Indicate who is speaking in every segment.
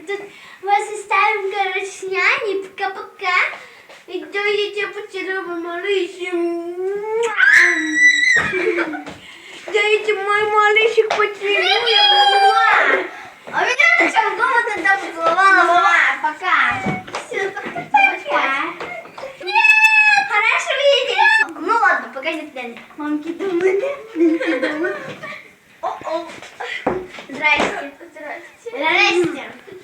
Speaker 1: Тут вас оставим, короче, с няней. Пока-пока. И то я тебя поцелую, малышик. Дайте мой малышик поцелуй. А меня зачем дома тогда поцеловала? Пока. Все, пока. Нет! Хорошо видеть. Ну ладно, погоди, Дэн. Мамки дома, да? О-о. Здрасте. Здрасте.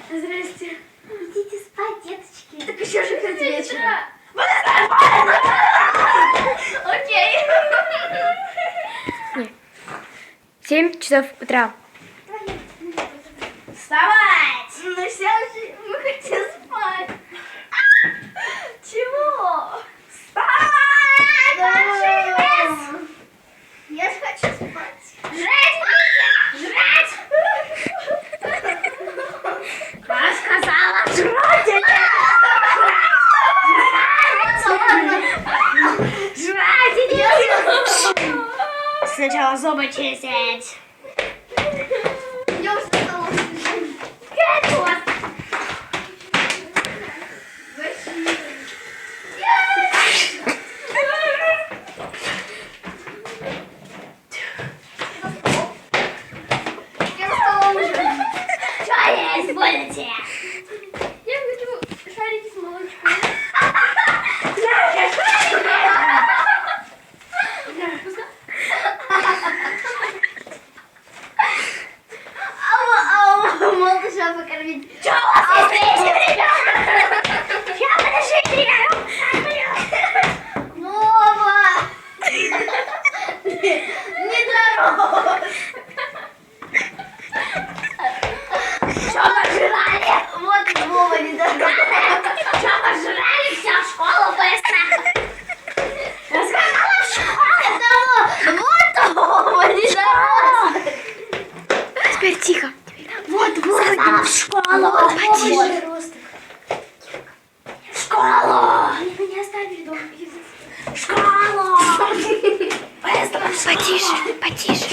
Speaker 1: Здрасте. Идите спать, деточки. Так еще же 5 вечера. Окей.
Speaker 2: 7 часов утра.
Speaker 1: Вставать! Ну все уже, мы хотим спать. Чего? Вставать! Большой вес! Я же хочу спать. Жрать! Жрать! Я сказала жрать! Жрать! Сначала зубы чистить. Идем за столом. Готово. Будете? Я хочу шарики с молочком. Малыша покормить. Что у вас есть ребенок? Сейчас, подождите, Вова! Нездорово! Что пожрали? Вот Вова нездорово. Что пожрали? Все, в школу быстро. Я сказала в школу. Вот Вова нездорово.
Speaker 2: Теперь тихо.
Speaker 1: Вот, сказала в школу.
Speaker 2: Потише.
Speaker 1: В школу. Меня оставили дома. В школу. Быстро в школу.
Speaker 2: Потише, потише.